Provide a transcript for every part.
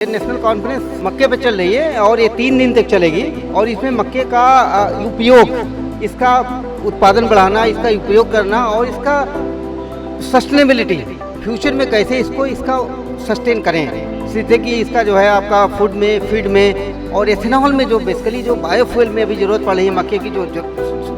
National conference मक्के पे चल रही है और ये 3 दिन तक चलेगी और इसमें मक्के का उपयोग, इसका उत्पादन बढ़ाना, इसका उपयोग करना और इसका सस्टेनेबिलिटी फ्यूचर में कैसे इसका सस्टेन करें, जिससे कि इसका जो है आपका फूड में, फीड में और एथेनॉल में जो बेसिकली जो बायोफ्यूल में अभी ज़रूरत पड़ रही है, मक्के की जो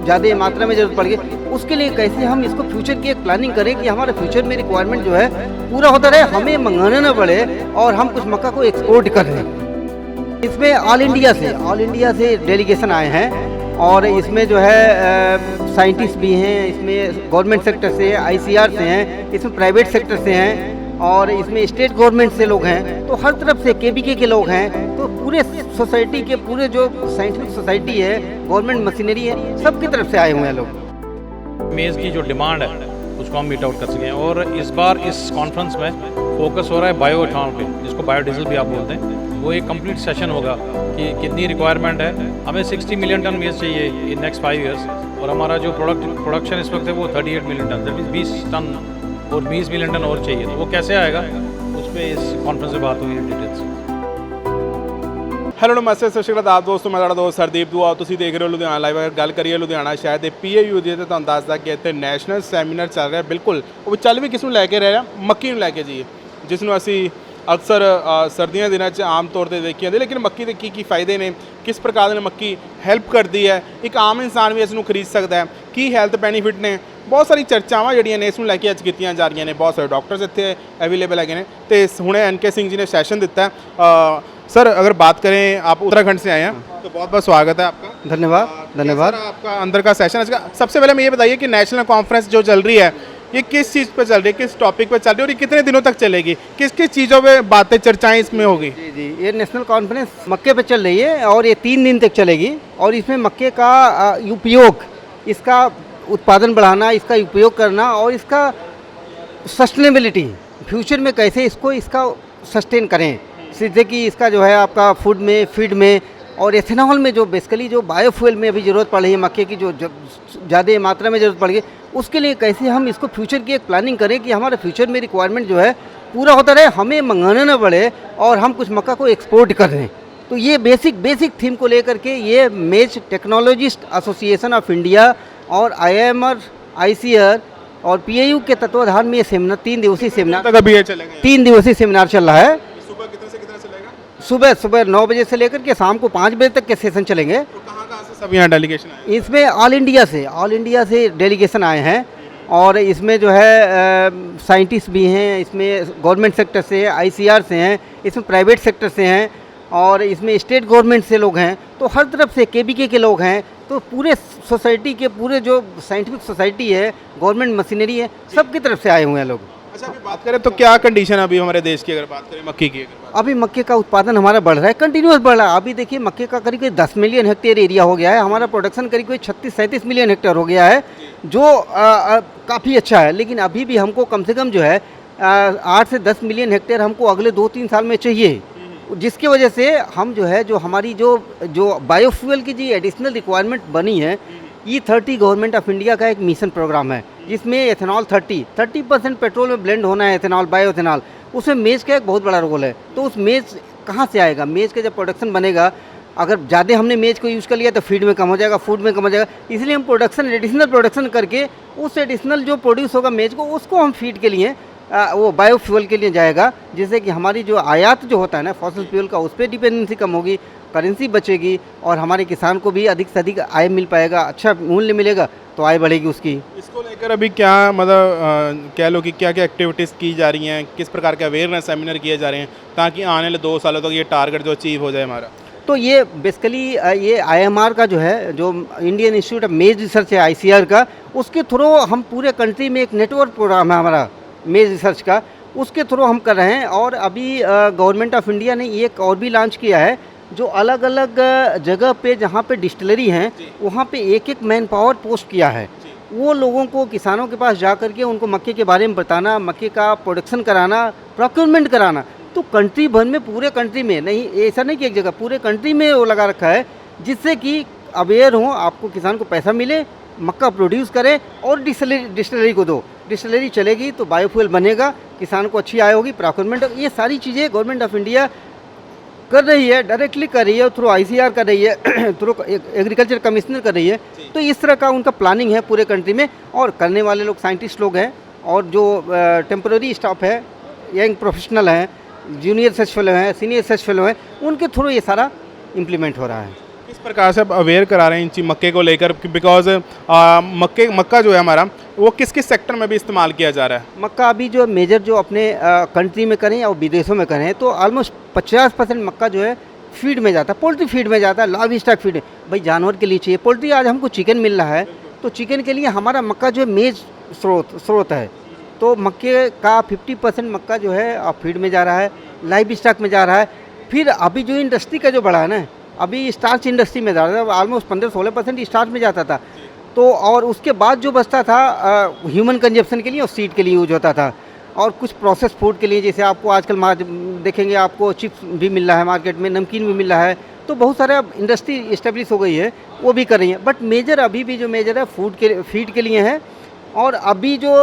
ज़्यादा मात्रा में ज़रूरत पड़ गई, उसके लिए कैसे हम इसको फ्यूचर की एक प्लानिंग करें कि हमारे फ्यूचर में रिक्वायरमेंट जो है पूरा होता रहे, हमें मंगाना ना पड़े और हम कुछ मक्का को एक्सपोर्ट कर दें। इसमें ऑल इंडिया से डेलीगेशन आए हैं और इसमें जो है साइंटिस्ट भी हैं, इसमें गवर्नमेंट सेक्टर से, ICR से हैं, इसमें प्राइवेट सेक्टर से हैं और इसमें स्टेट गवर्नमेंट से लोग हैं, तो हर तरफ से KBK के लोग हैं, तो पूरे सोसाइटी के पूरे जो साइंटिफिक सोसाइटी है, गवर्नमेंट मशीनरी है, सबकी तरफ से आए हुए हैं लोग। मेज़ की जो डिमांड है उसको हम मीट आउट कर सकें और इस बार इस कॉन्फ्रेंस में फोकस हो रहा है बायो एथेनॉल पे, जिसको बायोडीजल भी आप बोलते हैं। वो एक कंप्लीट सेशन होगा कि कितनी रिक्वायरमेंट है। हमें 60 मिलियन टन मेज़ चाहिए इन नेक्स्ट 5 ईयर्स और हमारा जो प्रोडक्शन इस वक्त है वो 38 million ton, that means 20 ton और 20 मिलियन टन और चाहिए। तो वो कैसे आएगा, उस पर इस कॉन्फ्रेंस में बात हुई डिटेल्स। ਹੈਲੋ ਨਮਸਤੇ ਸਤਿ ਸ਼੍ਰੀ ਅਕਾਲ ਆਪ ਦੋਸਤੋ, ਮੈਂ ਤੁਹਾਡਾ ਦੋਸਤ ਹਰਦੀਪ ਦੁਆ। ਤੁਸੀਂ ਦੇਖ ਰਹੇ ਹੋ ਲੁਧਿਆਣਾ ਲਾਈਵ। ਅਗਰ ਗੱਲ ਕਰੀਏ ਲੁਧਿਆਣਾ ਸ਼ਹਿਰ ਦੇ PAU ਦੀ ਤੇ ਤੁਹਾਨੂੰ ਦੱਸਦਾ ਕਿ ਇੱਥੇ ਨੈਸ਼ਨਲ ਸੈਮੀਨਾਰ ਚੱਲ ਰਿਹਾ। ਬਿਲਕੁਲ ਉਹ ਚੱਲ ਵੀ ਕਿਸ ਨੂੰ ਲੈ ਕੇ ਰਿਹਾ, ਮੱਕੀ ਨੂੰ ਲੈ ਕੇ ਜੀ, ਜਿਸ ਨੂੰ ਅਸੀਂ ਅਕਸਰ ਸਰਦੀਆਂ ਦੇ ਦਿਨਾਂ 'ਚ ਆਮ ਤੌਰ 'ਤੇ ਦੇਖੀ ਜਾਂਦੇ। ਲੇਕਿਨ ਮੱਕੀ ਦੇ ਕੀ ਫਾਇਦੇ ਨੇ, ਕਿਸ ਪ੍ਰਕਾਰ ਦੇ ਨਾਲ ਮੱਕੀ ਹੈਲਪ ਕਰਦੀ ਹੈ, ਇੱਕ ਆਮ ਇਨਸਾਨ ਵੀ ਇਸ ਨੂੰ ਖਰੀਦ ਸਕਦਾ ਹੈ, ਕੀ ਹੈਲਥ ਬੈਨੀਫਿਟ ਨੇ, ਬਹੁਤ ਸਾਰੀ ਚਰਚਾਵਾਂ ਜਿਹੜੀਆਂ ਨੇ ਇਸ ਨੂੰ ਲੈ ਕੇ ਅੱਜ ਕੀਤੀਆਂ ਜਾ ਰਹੀਆਂ ਨੇ। ਬਹੁਤ ਸਾਰੇ ਡਾਕਟਰਸ ਇੱਥੇ ਅਵੇਲੇਬਲ ਹੈਗੇ ਨੇ ਤੇ ਹੁਣੇ NK ਸਿੰਘ जी ने सेशन ਦਿੱਤਾ। सर अगर बात करें, आप उत्तराखंड से आए हैं तो बहुत बहुत स्वागत है आपका। धन्यवाद। आपका अंदर का सेशन आज का। सबसे पहले मैं ये बताइए कि नेशनल कॉन्फ्रेंस जो चल रही है ये किस चीज़ पे चल रही है, किस टॉपिक पे चल रही है और ये कितने दिनों तक चलेगी, किस किस चीज़ों पे बातें चर्चाएं इसमें होगी? जी, ये नेशनल कॉन्फ्रेंस मक्के पे चल रही है और ये 3 दिन तक चलेगी और इसमें मक्के का उपयोग, इसका उत्पादन बढ़ाना, इसका उपयोग करना और इसका सस्टेनेबिलिटी फ्यूचर में कैसे इसका सस्टेन करें, जिससे कि इसका जो है आपका फूड में, फीड में और एथेनॉल में जो बेसिकली जो बायोफ्यूल में अभी ज़रूरत पड़ रही है, मक्के की जो ज़्यादा मात्रा में ज़रूरत पड़ गई, उसके लिए कैसे हम इसको फ्यूचर की एक प्लानिंग करें कि हमारे फ्यूचर में रिक्वायरमेंट जो है पूरा होता रहे, हमें मंगाना ना पड़े और हम कुछ मक्का को एक्सपोर्ट कर दें। तो ये बेसिक थीम को लेकर के ये मेज टेक्नोलॉजिस्ट एसोसिएशन ऑफ इंडिया और IIMR, ICR और PAU के तत्वाधान में ये सेमिनार 3 दिवसीय सेमिनार 3 दिवसीय सेमिनार चल रहा है। सुबह कितने से कितना चलेगा? सुबह 9 बजे से लेकर के शाम को 5 बजे तक के सेशन चलेंगे। तो कहाँ से सब यहाँ डेलीगेशन आए? इसमें ऑल इंडिया से डेलीगेशन आए हैं और इसमें जो है साइंटिस्ट भी हैं, इसमें गवर्नमेंट सेक्टर से, ICR से हैं, इसमें प्राइवेट सेक्टर से हैं और इसमें स्टेट गवर्नमेंट से लोग हैं, तो हर तरफ से KBK के लोग हैं, तो पूरे सोसाइटी के पूरे जो साइंटिफिक सोसाइटी है, गवर्नमेंट मशीनरी है, सबकी तरफ से आए हुए हैं लोग। अच्छा, अभी बात करें तो क्या कंडीशन है अभी हमारे देश की, अगर बात करें मक्की की? अभी मक्के का उत्पादन हमारा बढ़ रहा है, कंटिन्यूस बढ़ रहा है। अभी देखिए मक्के का करीब 10 मिलियन हेक्टेयर एरिया हो गया है, हमारा प्रोडक्शन करीब 36-37 मिलियन हेक्टेयर हो गया है, जो काफ़ी अच्छा है। लेकिन अभी भी हमको कम से कम जो है 8 से 10 मिलियन हेक्टेयर हमको अगले 2-3 साल में चाहिए, जिसकी वजह से हम जो है जो हमारी जो बायोफ्यूल की जो एडिशनल रिक्वायरमेंट बनी है, E30 गवर्नमेंट ऑफ इंडिया का एक मिशन प्रोग्राम है, जिसमें एथेनॉल 30% पेट्रोल में ब्लेंड होना है, एथेनॉल, बायो एथेनॉल, उसमें मेज़ का एक बहुत बड़ा रोल है। तो उस मेज़ कहाँ से आएगा, मेज़ का जब प्रोडक्शन बनेगा, अगर ज़्यादा हमने मेज़ को यूज़ कर लिया तो फीड में कम हो जाएगा, फूड में कम हो जाएगा, इसलिए हम एडिशनल प्रोडक्शन करके उस एडिशनल जो प्रोड्यूस होगा मेज़ को, उसको हम फीड के लिए वो बायोफ्यूल के लिए जाएगा, जिससे कि हमारी जो आयात जो होता है ना फॉसिल फ्यूल का, उस पर डिपेंडेंसी कम होगी, करेंसी बचेगी और हमारे किसान को भी अधिक से अधिक आय मिल पाएगा, अच्छा मूल्य मिलेगा, तो आय बढ़ेगी उसकी। इसको लेकर अभी क्या मतलब कह लो कि क्या क्या एक्टिविटीज़ की जा रही हैं, किस प्रकार के अवेयरनेस सेमिनार किए जा रहे हैं ताकि आने वाले 2 सालों तक ये टारगेट जो अचीव हो जाए हमारा? तो ये बेसिकली ये IIMR का जो है, जो इंडियन इंस्टीट्यूट ऑफ मेज रिसर्च है, ICR का, उसके थ्रू हम पूरे कंट्री में एक नेटवर्क प्रोग्राम है हमारा मेज रिसर्च का, उसके थ्रू हम कर रहे हैं। और अभी गवर्नमेंट ऑफ इंडिया ने एक और भी लॉन्च किया है, जो अलग अलग जगह पे जहाँ पे डिस्टिलरी हैं, वहाँ पे एक मैन पावर पोस्ट किया है। वो लोगों को, किसानों के पास जा कर के उनको मक्के के बारे में बताना, मक्के का प्रोडक्शन कराना, प्रोक्योरमेंट कराना। तो कंट्री भर में, पूरे कंट्री में नहीं, ऐसा नहीं कि एक जगह, पूरे कंट्री में वो लगा रखा है, जिससे कि अवेयर हो, आपको किसान को पैसा मिले, मक्का प्रोड्यूस करें और डिस्टिलरी को दो। डिस्टिलरी चलेगी तो बायोफ्यूल बनेगा, किसान को अच्छी आय होगी, प्रोक्योरमेंट, ये सारी चीज़ें गवर्नमेंट ऑफ इंडिया कर रही है, डायरेक्टली कर रही है, थ्रू आईसीआर कर रही है, थ्रू एग्रीकल्चर कमिश्नर कर रही है। तो इस तरह का उनका प्लानिंग है पूरे कंट्री में, और करने वाले लोग साइंटिस्ट लोग हैं, और जो टेम्पररी स्टाफ है, यंग प्रोफेशनल हैं, जूनियर रिसर्च फेलो हैं, सीनियर रिसर्च फेलो हैं, उनके थ्रू ये सारा इम्प्लीमेंट हो रहा है। किस प्रकार से आप अवेयर करा रहे हैं इन चीज मक्के को लेकर, बिकॉज मक्का जो है हमारा वो किस किस सेक्टर में भी इस्तेमाल किया जा रहा है? मक्का अभी जो मेजर जो अपने कंट्री में करें और विदेशों में करें, तो ऑलमोस्ट 50% मक्का जो है फीड में जाता है, पोल्ट्री फीड में जाता है, लाइव स्टॉक फीड। भाई जानवर के लिए चाहिए पोल्ट्री, आज हमको चिकन मिल रहा है, तो चिकन के लिए हमारा मक्का जो है मेज स्रोत है। तो मक्के का 50% मक्का जो है फीड में जा रहा है, लाइव स्टॉक में जा रहा है। फिर अभी जो इंडस्ट्री का जो बढ़ा है ना, अभी स्टार्च इंडस्ट्री में जा रहा था, ऑलमोस्ट 15-16% स्टार्च में जाता था। तो और उसके बाद जो बचता था ह्यूमन कंजप्शन के लिए और सीड के लिए यूज होता था, और कुछ प्रोसेस फूड के लिए, जैसे आपको आजकल देखेंगे आपको चिप्स भी मिल रहा है मार्केट में, नमकीन भी मिल रहा है। तो बहुत सारा इंडस्ट्री इस्टेब्लिश हो गई है, वो भी कर रही है। बट मेजर अभी भी जो मेजर है फीड के लिए है। और अभी जो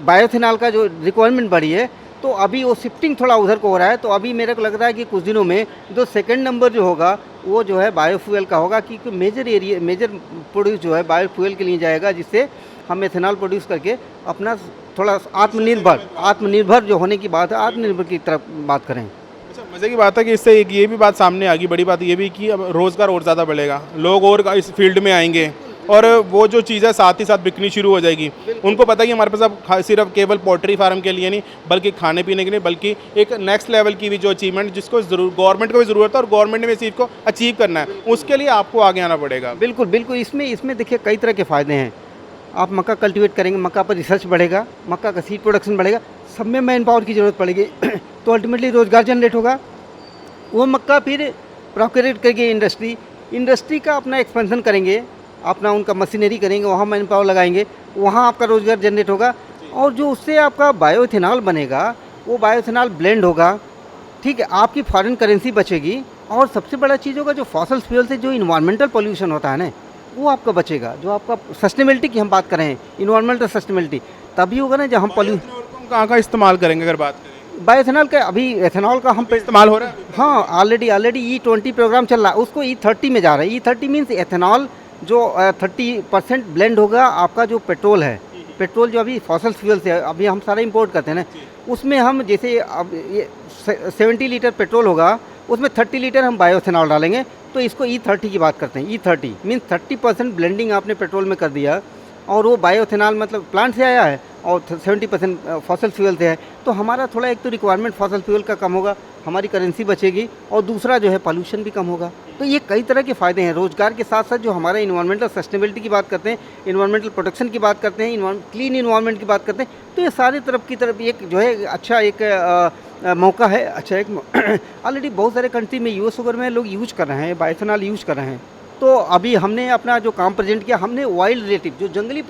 बायोथेनॉल का जो रिक्वायरमेंट बढ़ी है, तो अभी वो शिफ्टिंग थोड़ा उधर को हो रहा है। तो अभी मेरे को लग रहा है कि कुछ दिनों में जो सेकंड नंबर जो होगा वो जो है बायोफ्यूल का होगा, क्योंकि मेजर प्रोड्यूस जो है बायोफ्यूल के लिए जाएगा, जिससे हम एथेनॉल प्रोड्यूस करके अपना थोड़ा आत्मनिर्भर जो होने की बात है, आत्मनिर्भर की तरफ बात करें। अच्छा, मज़े की बात है कि इससे एक ये भी बात सामने आ गई, बड़ी बात ये भी कि अब रोज़गार और ज़्यादा बढ़ेगा, लोग और इस फील्ड में आएंगे, और वो जो चीज़ है साथ ही साथ बिकनी शुरू हो जाएगी। उनको पता है कि हमारे पास अब सिर्फ केवल पोल्ट्री फार्म के लिए नहीं, बल्कि खाने पीने के लिए, बल्कि एक नेक्स्ट लेवल की भी जो अचीवमेंट, जिसको गवर्नमेंट को भी ज़रूरत है और गवर्नमेंट ने भी इस चीज़ को अचीव करना है, उसके लिए आपको आगे आना पड़ेगा। बिल्कुल बिल्कुल, इसमें देखिए कई तरह के फ़ायदे हैं। आप मक्का कल्टीवेट करेंगे, मक्का पर रिसर्च बढ़ेगा, मक्का का सीड प्रोडक्शन बढ़ेगा, सब में मैन पावर की ज़रूरत पड़ेगी तो अल्टीमेटली रोज़गार जनरेट होगा। वो मक्का फिर प्रोक्योरेट करके इंडस्ट्री का अपना एक्सपेंशन करेंगे, अपना उनका मशीनरी करेंगे, वहाँ मैन पावर लगाएंगे, वहाँ आपका रोज़गार जनरेट होगा। और जो उससे आपका बायोइथेनॉल बनेगा, वो बायोइथेनॉल ब्लेंड होगा, ठीक है, आपकी फॉरेन करेंसी बचेगी। और सबसे बड़ा चीज़ होगा, जो फॉसल फ्यूल से जो इन्वायरमेंटल पॉल्यूशन होता है ना, वो आपका बचेगा। जो आपका सस्टेनेबिलिटी की हम बात कर रहे हैं, इन्वायरमेंटल सस्टेनेबिलिटी तभी होगा ना जब हम कहाँ इस्तेमाल करेंगे अगर बात करें? बायोइथेनॉल का अभी एथेनॉल का हम इस्तेमाल हो रहा है। हाँ, ऑलरेडी E20 प्रोग्राम चल रहा है, उसको E30 में जा रहा है। E30 मीन्स एथेनॉल जो 30% ब्लेंड होगा आपका जो पेट्रोल है, पेट्रोल जो अभी फॉसल फ्यूल से अभी हम सारा इंपोर्ट करते हैं ना, उसमें हम जैसे अब ये 70 लीटर पेट्रोल होगा, उसमें 30 लीटर हम बायोइथेनॉल डालेंगे, तो इसको E30 की बात करते हैं। E30 मीन्स 30% ब्लेंडिंग आपने पेट्रोल में कर दिया, और वो बायोइथेनॉल मतलब प्लांट से आया है, और 70% फॉसल फ्यूल से है। तो हमारा थोड़ा एक तो रिक्वायरमेंट फॉसल फ्यूल का कम होगा, हमारी करेंसी बचेगी, और दूसरा जो है पॉल्यूशन भी कम होगा। तो ये कई तरह के फ़ायदे हैं। रोज़गार के साथ साथ जो हमारा इन्वायरमेंटल सस्टेनेबिलिटी की बात करते हैं, इन्वायरमेंटल प्रोटेक्शन की बात करते हैं, क्लीन इन्वायरमेंट की बात करते हैं, तो ये सारे तरफ एक जो है अच्छा एक मौका है। अच्छा एक ऑलरेडी बहुत सारे कंट्री में यूएस वगैरह में लोग यूज कर रहे हैं, बायोइथेनॉल यूज कर रहे हैं। तो अभी हमने अपना जो काम प्रेजेंट किया, हमने वाइल्ड रिलेटिव जो जंगली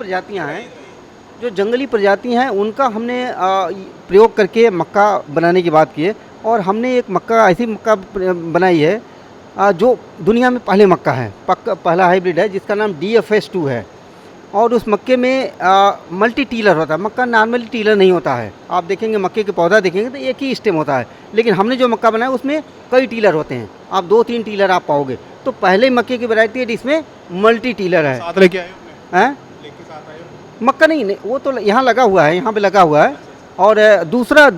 प्रजातियां हैं उनका हमने प्रयोग करके मक्का बनाने की बात की है। और हमने एक मक्का ऐसी मक्का बनाई है जो दुनिया में पहले मक्का है, पहला हाइब्रिड है, जिसका नाम DFS2 है। और उस मक्के में मल्टी टीलर होता है। मक्का नॉर्मली टीलर नहीं होता है, आप देखेंगे मक्के के पौधा देखेंगे तो एक ही स्टेम होता है, लेकिन हमने जो मक्का बनाया उसमें कई टीलर होते हैं, आप 2-3 टीलर आप पाओगे। तो पहले मक्के की वैरायटी है जिसमें मल्टी टीलर है। साथ लेके आए हो? हैं? मक्का नहीं, वो तो यहाँ लगा हुआ है, यहाँ पे लगा हुआ है। और दूसरा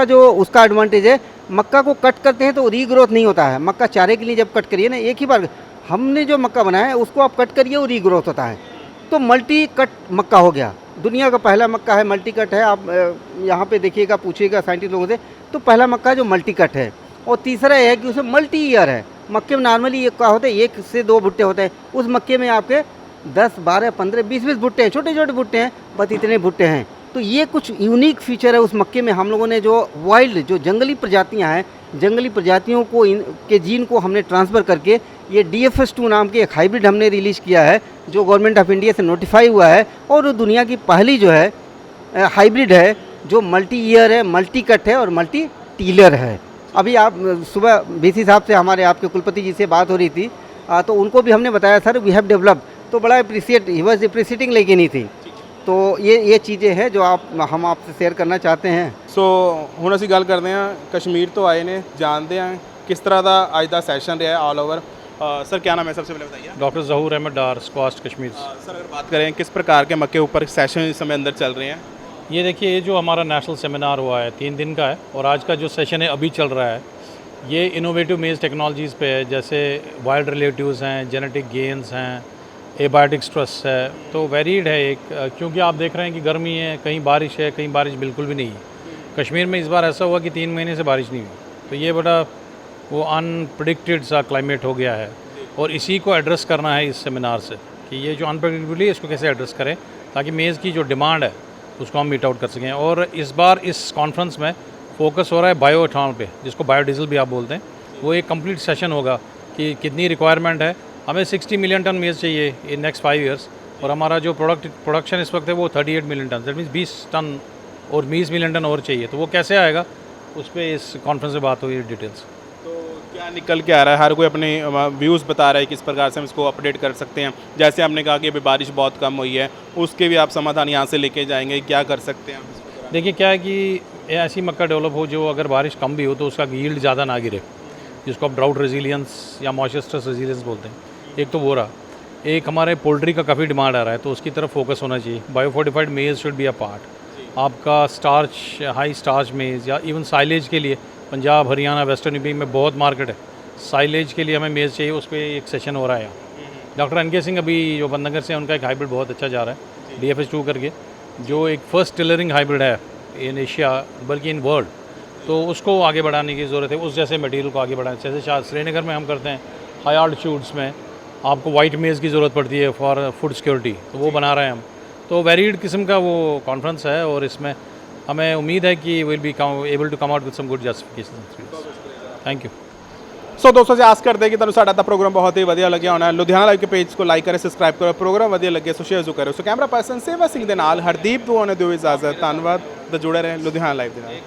जो उसका एडवांटेज है, मक्का को कट करते हैं तो रीग्रोथ नहीं होता है। मक्का चारे के लिए जब कट करिए ना, एक ही बार, हमने जो मक्का बनाया है उसको आप कट करिए, वो रीग्रोथ होता है। तो मल्टी कट मक्का हो गया, दुनिया का पहला मक्का है, मल्टी कट है। आप यहाँ पे देखिएगा, पूछिएगा साइंटिस्ट लोगों से, तो पहला मक्का जो मल्टी कट है। और तीसरा है कि उसमें मल्टी ईयर है। मक्के में नॉर्मली एक क्या होता है, 1 से 2 भुट्टे होते हैं, उस मक्के में आपके 10, 12, 15, 20 भुट्टे हैं, छोटे छोटे भुट्टे हैं, बस इतने भुट्टे हैं। तो ये कुछ यूनिक फीचर है उस मक्के में। हम लोगों ने जो वाइल्ड जो जंगली प्रजातियां हैं, जंगली प्रजातियों को के जीन को हमने ट्रांसफ़र करके ये DFS2 नाम के एक हाइब्रिड हमने रिलीज़ किया है, जो गवर्नमेंट ऑफ इंडिया से नोटिफाई हुआ है। और वो दुनिया की पहली जो है हाइब्रिड है, जो मल्टी ईयर है, मल्टी कट है और मल्टी टीलर है। अभी आप सुबह VC साहब से, हमारे आपके कुलपति जी से बात हो रही थी, तो उनको भी हमने बताया, सर वी हैव डेवलप्ड, तो बड़ा ही वाज अप्रिशिएटिंग लेकिन नहीं थी। तो ये चीज़ें हैं जो हम आपसे शेयर करना चाहते हैं। ਸੋ ਹੁਣ ਅਸੀਂ ਗੱਲ ਕਰਦੇ ਹਾਂ ਕਸ਼ਮੀਰ ਤੋਂ ਆਏ ਨੇ, ਜਾਣਦੇ ਹਾਂ किस तरह का आज का सैशन रहा है ऑल ओवर। सर क्या नाम है, सबसे पहले बताइए। डॉक्टर ज़हूर अहमद डार, स्क्वाश कश्मीर। सर अगर बात करें किस प्रकार के मक्के ऊपर सेशन इस समय अंदर चल रहे हैं? ये देखिए, ये जो हमारा नेशनल सेमिनार हुआ है 3 दिन का है, और आज का जो सेशन है अभी चल रहा है, ये इनोवेटिव मेज़ टेक्नोलॉजीज़ पे है, जैसे वाइल्ड रिलेटिव्स हैं, जेनेटिक गेन्स हैं, एबायोटिक स्ट्रेस है, तो वेरीड है एक, क्योंकि आप देख रहे हैं कि गर्मी है, कहीं बारिश है, कहीं बारिश बिल्कुल भी नहीं है। कश्मीर में इस बार ऐसा हुआ कि 3 महीने से बारिश नहीं हुई, तो ये बड़ा वो अनप्रडिक्टेड सा क्लाइमेट हो गया है, और इसी को एड्रेस करना है इस सेमिनार से कि ये जो अनप्रडिक्टेबिलिटी है इसको कैसे एड्रेस करें ताकि मेज़ की जो डिमांड है उसको हम मीट आउट कर सकें। और इस बार इस कॉन्फ्रेंस में फोकस हो रहा है बायो एथनॉल पे, जिसको बायोडीजल भी आप बोलते हैं। वो एक कंप्लीट सेशन होगा कि कितनी रिक्वायरमेंट है। हमें 60 मिलियन टन मेज़ चाहिए इन नेक्स्ट 5 ईयर्स, और हमारा जो प्रोडक्शन इस वक्त है वो 38 million ton, that means 20 ton और 20 मिलियन टन और चाहिए। तो वो कैसे आएगा, उस पर इस कॉन्फ्रेंस में बात हुई डिटेल्स। तो क्या निकल के आ रहा है? हर कोई अपने व्यूज़ बता रहा है किस प्रकार से हम इसको अपडेट कर सकते हैं। जैसे आपने कहा कि अभी बारिश बहुत कम हुई है, उसके भी आप समाधान यहाँ से लेके जाएंगे, क्या कर सकते हैं? देखिए, क्या है कि ऐसी मक्का डेवलप हो जो अगर बारिश कम भी हो तो उसका यील्ड ज़्यादा ना गिरे, जिसको आप ड्राउट रेजिलियंस या मॉइस्चर स्ट्रेस रेजिलियंस बोलते हैं। एक तो वो रहा, एक हमारे पोल्ट्री का काफ़ी डिमांड आ रहा है, तो उसकी तरफ फोकस होना चाहिए। बायोफोर्टिफाइड मेज़ शुड बी अ पार्ट। आपका स्टार्च, हाई स्टार्च मेज़ या इवन साइलेज के लिए पंजाब, हरियाणा, वेस्टर्न यूपी में बहुत मार्केट है। साइलेज के लिए हमें मेज़ चाहिए, उस पर एक सेशन हो रहा है यहाँ। डॉक्टर एनके सिंह अभी जो बंदनगर से हैं, उनका एक हाइब्रिड बहुत अच्छा जा रहा है, DFH2 करके, जो एक फर्स्ट टिलरिंग हाइब्रिड है इन एशिया बल्कि इन वर्ल्ड। तो उसको आगे बढ़ाने की ज़रूरत है, उस जैसे मटेरियल को आगे बढ़ाने। जैसे श्रीनगर में हम करते हैं, हाई आल्टीट्यूड्स में आपको वाइट मेज़ की ज़रूरत पड़ती है फॉर फूड सिक्योरिटी, तो वो बना रहे हैं हम। तो वेरीड किस्म का वो कॉन्फ्रेंस है, और इसमें हमें उम्मीद है कि will be able to come out with some good justification. Thank you. So दोस्तों जी, आस करते हैं कि तुहानू साडा दा प्रोग्राम बहुत ही वधिया लग्या होना है। लुधियाना लाइव के पेज को लाइक करें, सब्सक्राइब करो, प्रोग्राम वधिया लगे सो शेयर जरूर करो। सो कैमरा पर्सन सेवा सिंह दे नाल हरदीप दुआ ने दिओ इजाजत। धन्नवाद, जुड़े रहें लुधियाना लाइव दे नाल।